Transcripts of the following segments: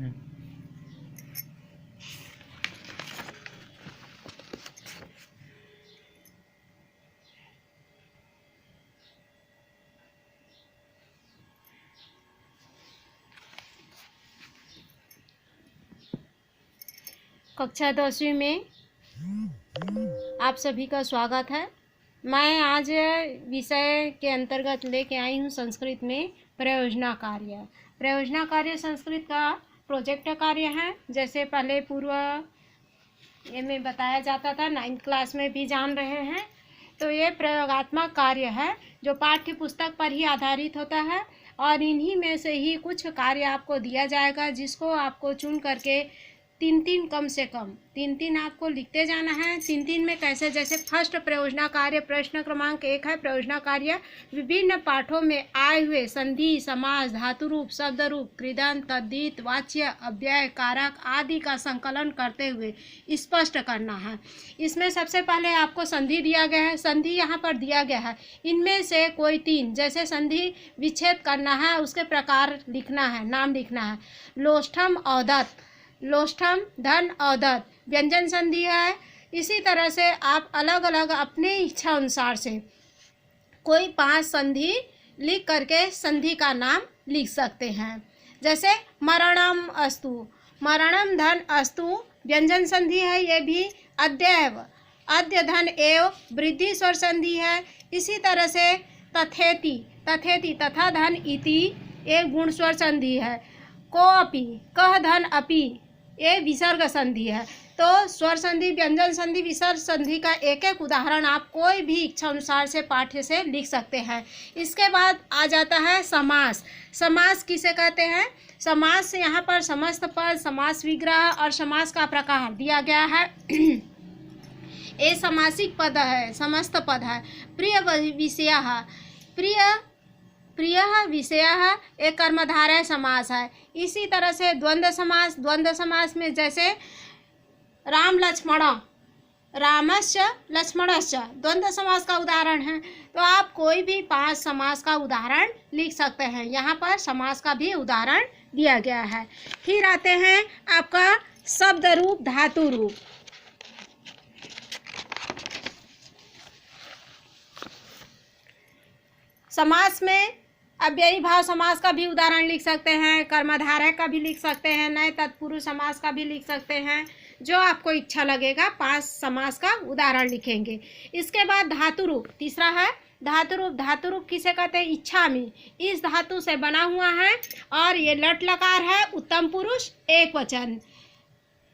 कक्षा 10वीं में आप सभी का स्वागत है। मैं आज विषय के अंतर्गत लेके आई हूँ संस्कृत में प्रयोजना कार्य। प्रयोजना कार्य संस्कृत का प्रोजेक्ट कार्य है। जैसे पहले पूर्व में बताया जाता था, 9th क्लास में भी जान रहे हैं। तो ये प्रयोगात्मक कार्य है जो पाठ्य पुस्तक पर ही आधारित होता है और इन्हीं में से ही कुछ कार्य आपको दिया जाएगा, जिसको आपको चुन करके तीन कम से कम तीन आपको लिखते जाना है। तीन में कैसे, जैसे फर्स्ट प्रयोजना कार्य प्रश्न क्रमांक 1 है। प्रयोजना कार्य विभिन्न पाठों में आए हुए संधि, समास, धातु रूप, शब्द रूप, कृदंत, तद्धित, वाच्य, अव्यय, कारक आदि का संकलन करते हुए स्पष्ट करना है। इसमें सबसे पहले आपको संधि दिया गया है। संधि यहाँ पर दिया गया है, इनमें से कोई 3, जैसे संधि विच्छेद करना है, उसके प्रकार लिखना है, नाम लिखना है। लोष्ठम औदत, लोष्ठम धन औदत व्यंजन संधि है। इसी तरह से आप अलग अलग अपने इच्छा अनुसार से कोई 5 संधि लिख करके संधि का नाम लिख सकते हैं। जैसे मरणम अस्तु, मरणम धन अस्तु व्यंजन संधि है। ये भी अद्यैव, अद्य धन एव वृद्धि स्वर संधि है। इसी तरह से तथेति, तथेति तथा धन इति एक गुण स्वर संधि है। को अपि, कह धन अपि ये विसर्ग संधि है। तो स्वर संधि, व्यंजन संधि, विसर्ग संधि का एक एक उदाहरण आप कोई भी इच्छा अनुसार से पाठ्य से लिख सकते हैं। इसके बाद आ जाता है समास। समास किसे कहते हैं? समास से यहाँ पर समस्त पद, समास विग्रह और समास का प्रकार दिया गया है। ये समासिक पद है, समस्त पद है। प्रिय विषयः, प्रिय विषय एक कर्मधारय समास है। इसी तरह से द्वंद्व समास, द्वंद्व समास में जैसे राम लक्ष्मण, रामस्य लक्ष्मणस्य द्वंद्व समास का उदाहरण है। तो आप कोई भी 5 समास का उदाहरण लिख सकते हैं। यहाँ पर समास का भी उदाहरण दिया गया है। फिर आते हैं आपका शब्द रूप, धातु रूप। समास में अव्ययी भाव समास का भी उदाहरण लिख सकते हैं, कर्मधारय का भी लिख सकते हैं, नए तत्पुरुष समास का भी लिख सकते हैं। जो आपको इच्छा लगेगा 5 समास का उदाहरण लिखेंगे। इसके बाद धातु रूप, तीसरा है धातु रूप। धातु रूप किसे कहते हैं? इच्छामि, इस धातु से बना हुआ है और ये लट लकार है, उत्तम पुरुष एक वचन।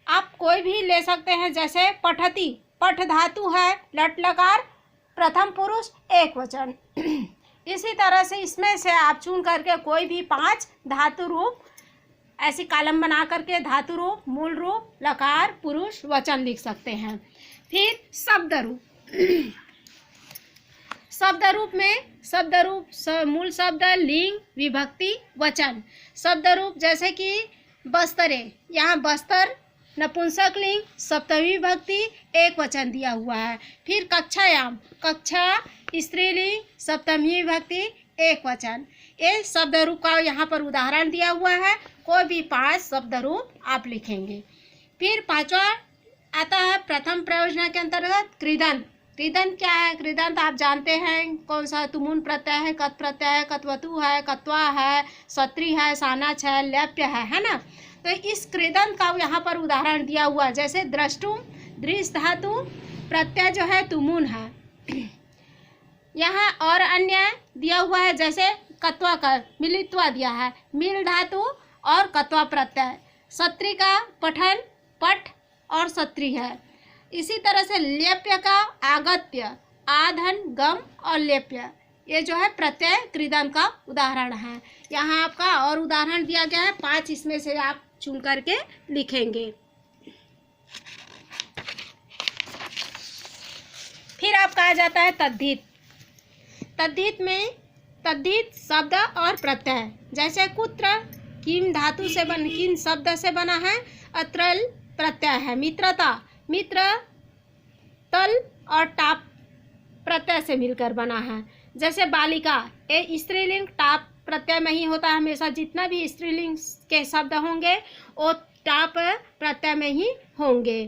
आप कोई भी ले सकते हैं, जैसे पठति, पठ धातु है, लट लकार, प्रथम पुरुष एक वचन। इसी तरह से इसमें से आप चुन करके कोई भी 5 धातु रूप ऐसी कॉलम बना करके धातु रूप, मूल रूप, लकार, पुरुष, वचन लिख सकते हैं। फिर शब्द रूप। शब्द रूप में शब्द रूप मूल शब्द, लिंग, विभक्ति, वचन। शब्द रूप जैसे कि बस्तरे, यहाँ बस्तर नपुंसक लिंग, सप्तमी विभक्ति, एक वचन दिया हुआ है। फिर कक्षायाम, कक्षा स्त्रीलिंग, सप्तमी विभक्ति, एक वचन। ये शब्द रूप का यहाँ पर उदाहरण दिया हुआ है। कोई भी 5 शब्द रूप आप लिखेंगे। फिर 5वां आता है प्रथम प्रयोजना के अंतर्गत कृदंत। कृदंत क्या है? कृदंत आप जानते हैं कौन सा? तुमुन प्रत्यय है, कत प्रत्यय है, कत्वतु है, कत्वा है, सत्री है, सानच है, लप्य है ना। तो इस कृदंत का यहाँ पर उदाहरण दिया हुआ, जैसे द्रष्टुम, दृश धातु, प्रत्यय जो है तुमुन है। यहाँ और अन्य दिया हुआ है, जैसे कत्वा का मिलित्वा दिया है, मिल धातु और कत्वा प्रत्यय। सत्री का पठन, पठ और सत्री है। इसी तरह से लेप्य का आगत्य, आधन, गम और लेप्य, ये जो है प्रत्यय कृदंत का उदाहरण है। यहाँ आपका और उदाहरण दिया गया है 5, इसमें से आप चुन करके लिखेंगे। फिर आपका आ जाता है तद्धित। तद्धित में तद्धित शब्द और प्रत्यय, जैसे कुत्र किम धातु से किम शब्द से बना है, अत्रल प्रत्यय है। मित्रता, मित्र तल और टाप प्रत्यय से मिलकर बना है। जैसे बालिका, ए स्त्रीलिंग, टाप प्रत्यय में ही होता है हमेशा। जितना भी स्त्रीलिंग के शब्द होंगे वो टाप प्रत्यय में ही होंगे।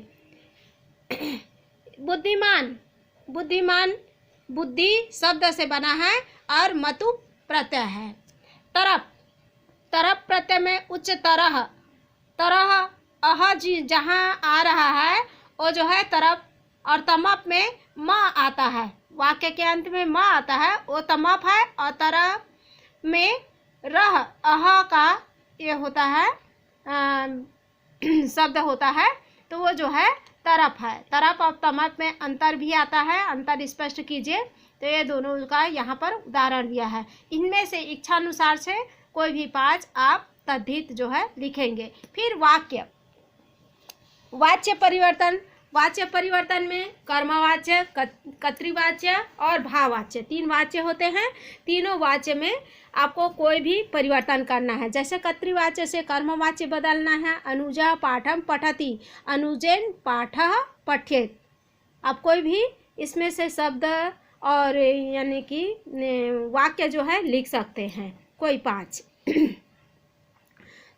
बुद्धिमान, बुद्धिमान बुद्धि शब्द से बना है और मतु प्रत्यय है। तरफ, तरफ प्रत्यय में उच्च तरह, तरह अह जी जहाँ आ रहा है वो जो है तरफ, और तमप में म आता है, वाक्य के अंत में म आता है वो तमप है, और तरफ में रह अह का ये होता है शब्द होता है, तो वो जो है तरफ है। तरफ और तमप में अंतर भी आता है, अंतर स्पष्ट कीजिए। तो ये दोनों का यहाँ पर उदाहरण दिया है। इनमें से इच्छानुसार से कोई भी 5 आप तद्धित जो है लिखेंगे। फिर वाक्य, वाच्य परिवर्तन, वाच्य परिवर्तन में कर्मवाच्य, कर्तृवाच्य और भाववाच्य 3 वाच्य होते हैं। तीनों वाच्य में आपको कोई भी परिवर्तन करना है। जैसे कर्तृवाच्य से कर्मवाच्य बदलना है, अनुजा पाठम पठति, अनुजेन पाठः पठ्येत। आप कोई भी इसमें से शब्द और यानी कि वाक्य जो है लिख सकते हैं, कोई 5।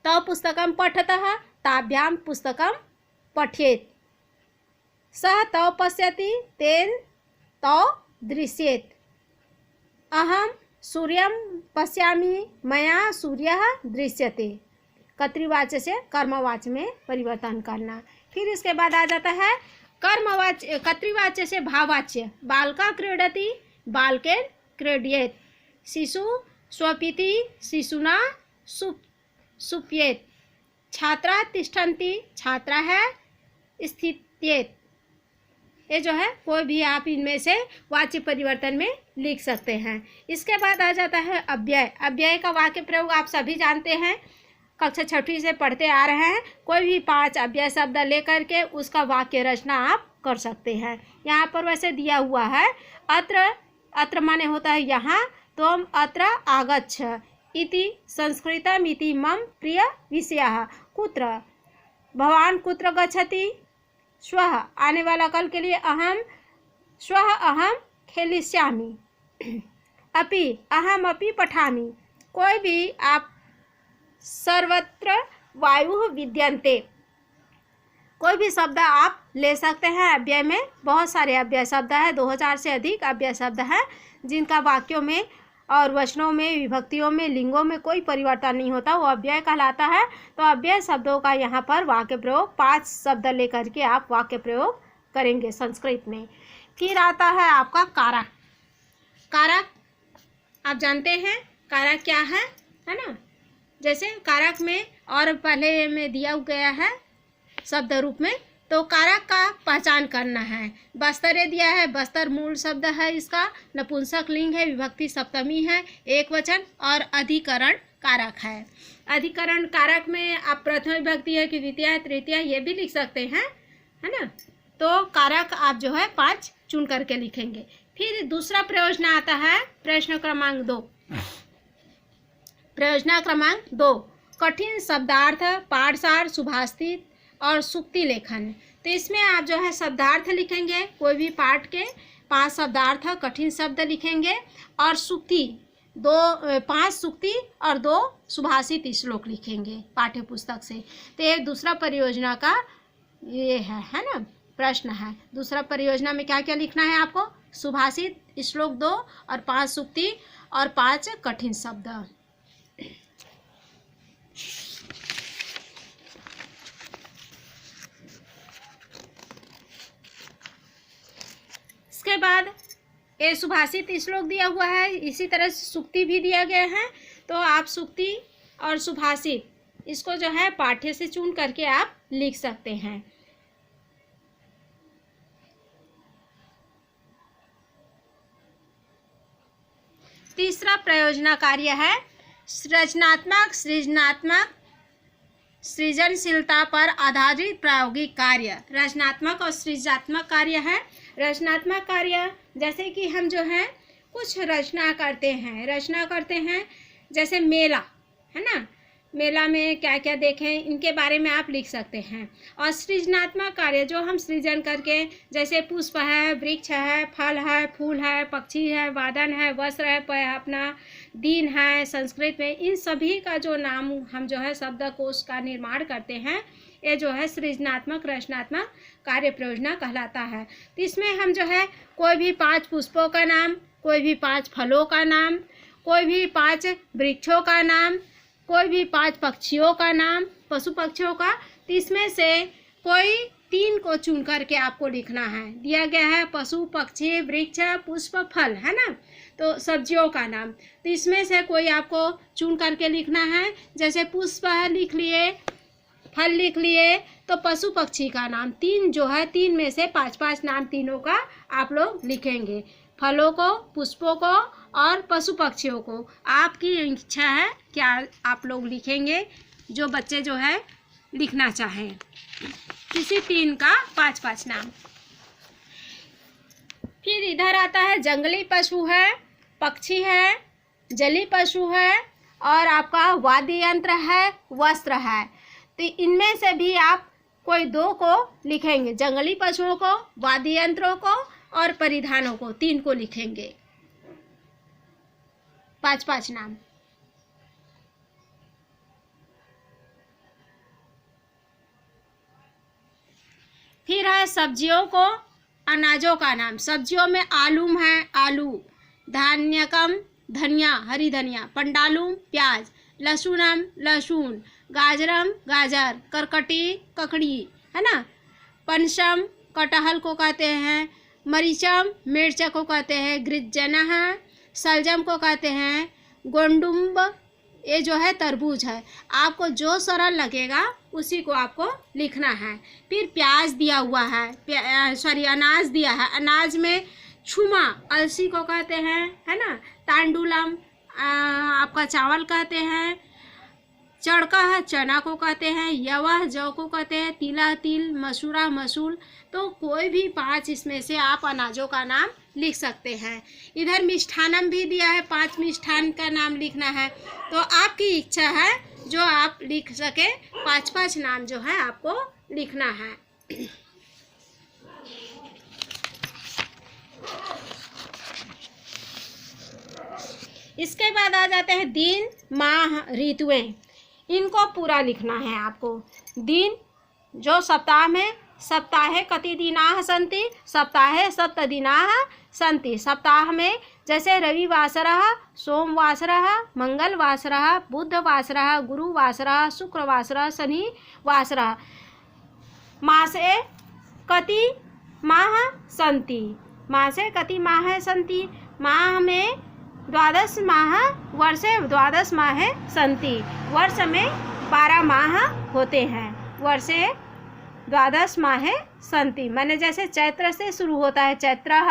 तव पुस्तकम पठतः, ताभ्याम पुस्तकम पठ्येत, सः तव पश्यति, तेन तव दृश्येत, अहम सूर्यम पश्यामि, मया सूर्यः दृश्यते। कर्तृवाच्य से कर्मवाच्य में परिवर्तन करना। फिर इसके बाद आ जाता है कर्मवाच्य, कर्तृवाच्य से भाववाच्य, बालका क्रीडति, बालकेन क्रीडयेत, शिशु स्वपिति, शिशुना सुप्येत, छात्रा तिष्ठन्ति, छात्रा है स्थित्येत। ये जो है कोई भी आप इनमें से वाच्य परिवर्तन में लिख सकते हैं। इसके बाद आ जाता है अव्यय। अव्यय का वाक्य प्रयोग आप सभी जानते हैं, कक्षा 6वीं से पढ़ते आ रहे हैं। कोई भी 5 अव्यय शब्द लेकर के उसका वाक्य रचना आप कर सकते हैं। यहाँ पर वैसे दिया हुआ है अत्र, अत्र माने होता है यहाँ, त्वम अत्र आगच्छ, इति संस्कृतम इति मम प्रिय विषयः, कुत्र भवान कुत्र गच्छति, श्वः आने वाला कल के लिए अहम, श्वः अहम खेलिष्यामि, अपि अहम अपि पठामि। कोई भी आप सर्वत्र वायुः विद्यन्ते, कोई भी शब्द आप ले सकते हैं। अव्यय में बहुत सारे अव्यय शब्द है, 2000 से अधिक अव्यय शब्द है जिनका वाक्यों में और वचनों में, विभक्तियों में, लिंगों में कोई परिवर्तन नहीं होता, वो अव्यय कहलाता है। तो अव्यय शब्दों का यहाँ पर वाक्य प्रयोग 5 शब्द लेकर के आप वाक्य प्रयोग करेंगे संस्कृत में। फिर आता है आपका कारक। कारक आप जानते हैं कारक क्या है ना। जैसे कारक में और पहले में दिया गया है शब्द रूप में, तो कारक का पहचान करना है। बस्तर दिया है, बस्तर मूल शब्द है, इसका नपुंसक लिंग है, विभक्ति सप्तमी है, एक वचन और अधिकरण कारक है। अधिकरण कारक में आप प्रथम विभक्ति है कि द्वितीय तृतीय ये भी लिख सकते हैं, है ना। तो कारक आप जो है 5 चुन करके लिखेंगे। फिर दूसरा प्रयोजन आता है प्रश्न क्रमांक 2। प्रयोजन क्रमांक 2, कठिन शब्दार्थ, पाठसार, सुभाषित और सूक्ति लेखन। तो इसमें आप जो है शब्दार्थ लिखेंगे, कोई भी पाठ के 5 शब्दार्थ कठिन शब्द लिखेंगे, और सूक्ति 5 सूक्ति और 2 सुभाषित श्लोक लिखेंगे पाठ्य पुस्तक से। तो ये दूसरा परियोजना का ये है ना प्रश्न है। दूसरा परियोजना में क्या क्या लिखना है आपको, सुभाषित श्लोक 2 और 5 सूक्ति और 5 कठिन शब्द। इसके बाद ये सुभाषित श्लोक दिया हुआ है, इसी तरह से सूक्ति भी दिया गया है। तो आप सूक्ति और सुभाषित इसको जो है पाठ्य से चुन करके आप लिख सकते हैं। तीसरा प्रयोजना कार्य है रचनात्मक, सृजनात्मक, सृजनशीलता पर आधारित प्रायोगिक कार्य। रचनात्मक और सृजनात्मक कार्य है। रचनात्मक कार्य जैसे कि हम जो है कुछ रचना करते हैं, जैसे मेला है ना, मेला में क्या क्या देखें इनके बारे में आप लिख सकते हैं। और सृजनात्मक कार्य जो हम सृजन करके, जैसे पुष्प है, वृक्ष है, फल है, फूल है, पक्षी है, वादन है, वस्त्र है, अपना दीन है संस्कृत में, इन सभी का जो नाम हम जो है शब्दकोश का निर्माण करते हैं, ये जो है सृजनात्मक रचनात्मक कार्य प्रयोजना कहलाता है। तो इसमें हम जो है कोई भी 5 पुष्पों का नाम, कोई भी 5 फलों का नाम, कोई भी 5 वृक्षों का नाम, कोई भी 5 पक्षियों का नाम, पशु पक्षियों का, तो इसमें से कोई 3 को चुन करके आपको लिखना है। दिया गया है पशु पक्षी वृक्ष पुष्प फल, है ना, तो सब्जियों का नाम, तो इसमें से कोई आपको चुन करके लिखना है। जैसे पुष्प है लिख लिए, फल लिख लिए, तो पशु पक्षी का नाम 3 जो है 3 में से 5-5 नाम तीनों का आप लोग लिखेंगे, फलों को, पुष्पों को और पशु पक्षियों को। आपकी इच्छा है क्या आप लोग लिखेंगे, जो बच्चे जो है लिखना चाहें, किसी 3 का 5-5 नाम। फिर इधर आता है जंगली पशु है, पक्षी है, जली पशु है और आपका वाद्य यंत्र है, वस्त्र है। तो इनमें से भी आप कोई 2 को लिखेंगे, जंगली पशुओं को, वाद्य यंत्रों को और परिधानों को 3 को लिखेंगे, 5-5 नाम। फिर है सब्जियों को, अनाजों का नाम। सब्जियों में आलूम है, आलू, धान्यकम धनिया, हरी धनिया, पंडालुम प्याज, लहसुनम लहसुन, गाजरम गाजर, करकटी ककड़ी, है ना, पनसम कटहल को कहते हैं, मरीचम मिर्च को कहते हैं, गृज्जनः सलजम को कहते हैं, गोंडुम्ब ये जो है तरबूज है। आपको जो सरल लगेगा उसी को आपको लिखना है। फिर प्याज दिया हुआ है, अनाज दिया है, अनाज में छुमा अलसी को कहते हैं, है ना, तांडुलम आपका चावल कहते हैं, चड़का है चना को कहते हैं, यवा जौ को कहते हैं, तिला तिल, मसूरा मसूल। तो कोई भी 5 इसमें से आप अनाजों का नाम लिख सकते हैं। इधर मिष्ठानम भी दिया है, 5 मिष्ठान का नाम लिखना है। तो आपकी इच्छा है जो आप लिख सके, 5-5 नाम जो है आपको लिखना है। इसके बाद आ जाते हैं दिन माह ऋतुएं, इनको पूरा लिखना है आपको। दिन जो सप्ताह में, सप्ताहे कति दिनाः सन्ति, सप्ताहे सप्तदिनाः सन्ति। सप्ताह में जैसे रविवासरः, सोमवासरः, मंगलवासरः, बुधवासरः, गुरुवासरः, शुक्रवासरः, शनिवासरः। मासे कति माह सन्ति, मासे कति माह सन्ति, माह में 12 माह, वर्षे 12 माह सन्ति। वर्ष में 12 माह होते हैं, वर्षे 12 माह सन्ति। मैंने जैसे चैत्र से शुरू होता है, चैत्रः,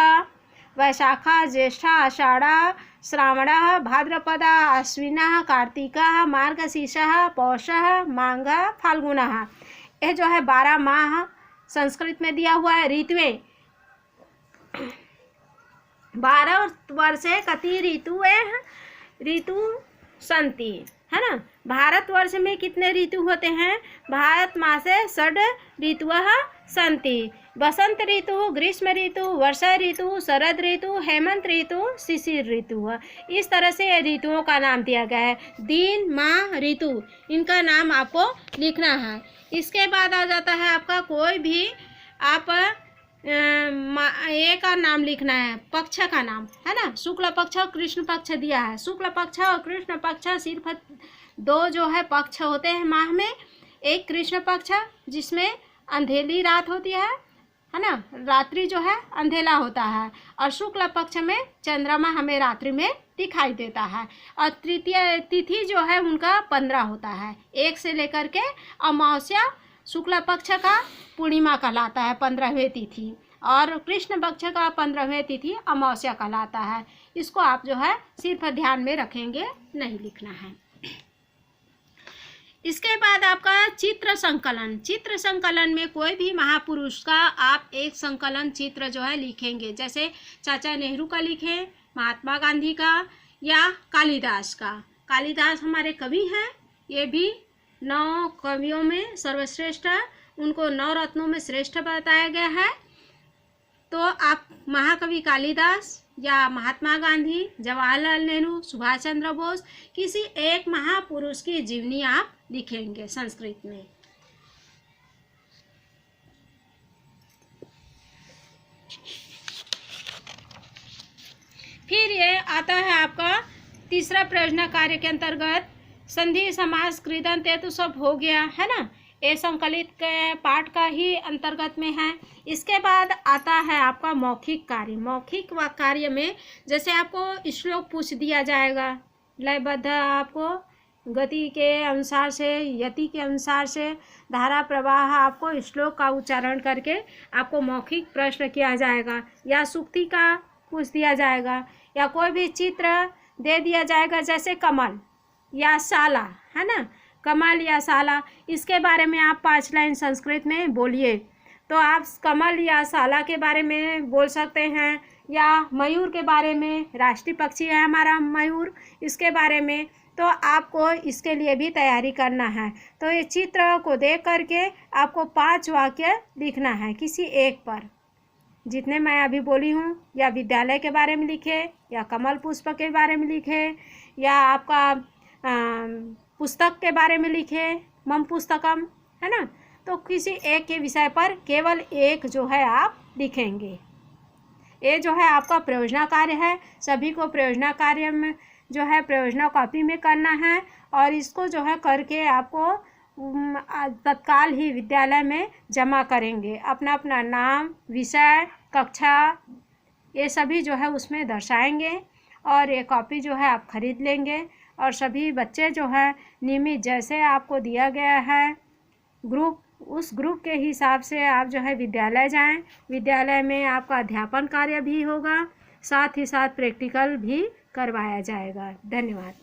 वैशाखः, ज्येष्ठः, आषाढ़ः, श्रावणः, भाद्रपदः, आश्विनः, कार्तिकः, मार्गशीर्षः, पौषः, माघः, फाल्गुनः। यह जो है 12 माह संस्कृत में दिया हुआ है। ऋतुएं 12 वर्षे कति ऋतुएं ऋतु सन्ति, है ना। भारतवर्ष में कितने ऋतु होते हैं? भारत मासे 6 ऋतुः सन्ति। वसंत ऋतु, ग्रीष्म ऋतु, वर्षा ऋतु, शरद ऋतु, हेमंत ऋतु, शिशिर ऋतु। इस तरह से ऋतुओं का नाम दिया गया है। दिन माह ऋतु, इनका नाम आपको लिखना है। इसके बाद आ जाता है आपका कोई भी आप ए का नाम लिखना है, पक्ष का नाम, है ना। शुक्ल पक्ष और कृष्ण पक्ष दिया है। शुक्ल पक्ष और कृष्ण पक्ष सिर्फ 2 जो है पक्ष होते हैं माह में। एक कृष्ण पक्ष जिसमें अंधेरी रात होती है ना, रात्रि जो है अंधेला होता है, और शुक्ल पक्ष में चंद्रमा हमें रात्रि में दिखाई देता है। और तृतीय तिथि जो है उनका 15 होता है, 1 से लेकर के अमावस्या शुक्ल पक्ष का पूर्णिमा कहलाता है 15वें तिथि, और कृष्ण पक्ष का 15वें तिथि अमावस्या कहलाता है। इसको आप जो है सिर्फ ध्यान में रखेंगे, नहीं लिखना है। इसके बाद आपका चित्र संकलन। चित्र संकलन में कोई भी महापुरुष का आप एक संकलन चित्र जो है लिखेंगे। जैसे चाचा नेहरू का लिखें, महात्मा गांधी का, या कालिदास का। कालिदास हमारे कवि हैं, ये भी 9 कवियों में सर्वश्रेष्ठ, उनको 9 रत्नों में श्रेष्ठ बताया गया है। तो आप महाकवि कालिदास या महात्मा गांधी, जवाहरलाल नेहरू, सुभाष चंद्र बोस, किसी एक महापुरुष की जीवनी आप लिखेंगे संस्कृत में। फिर ये आता है आपका तीसरा प्रयोजन कार्य के अंतर्गत संधि समास कृदंत, ये तो सब हो गया है ना, ये संकलित के पाठ का ही अंतर्गत में है। इसके बाद आता है आपका मौखिक कार्य। मौखिक कार्य में जैसे आपको श्लोक पूछ दिया जाएगा, लयबद्ध आपको गति के अनुसार से, यति के अनुसार से, धारा प्रवाह, आपको श्लोक का उच्चारण करके आपको मौखिक प्रश्न किया जाएगा, या सूक्ति का पूछ दिया जाएगा, या कोई भी चित्र दे दिया जाएगा जैसे कमल या साला, है ना, कमल या साला, इसके बारे में आप 5 लाइन संस्कृत में बोलिए। तो आप कमल या साला के बारे में बोल सकते हैं, या मयूर के बारे में, राष्ट्रीय पक्षी है हमारा मयूर, इसके बारे में। तो आपको इसके लिए भी तैयारी करना है। तो ये चित्र को देख करके आपको 5 वाक्य लिखना है किसी एक पर, जितने मैं अभी बोली हूँ, या विद्यालय के बारे में लिखे, या कमल पुष्प के बारे में लिखे, या आपका पुस्तक के बारे में लिखे, मम पुस्तकम, है ना। तो किसी एक के विषय पर केवल एक जो है आप लिखेंगे। ये जो है आपका प्रयोजना कार्य है। सभी को प्रयोजना कार्य में जो है प्रयोजना कॉपी में करना है, और इसको जो है करके आपको तत्काल ही विद्यालय में जमा करेंगे। अपना अपना नाम, विषय, कक्षा, ये सभी जो है उसमें दर्शाएंगे, और ये कॉपी जो है आप खरीद लेंगे। और सभी बच्चे जो है नियमित, जैसे आपको दिया गया है ग्रुप, उस ग्रुप के हिसाब से आप जो है विद्यालय जाएं। विद्यालय में आपका अध्यापन कार्य भी होगा, साथ ही साथ प्रैक्टिकल भी करवाया जाएगा। धन्यवाद।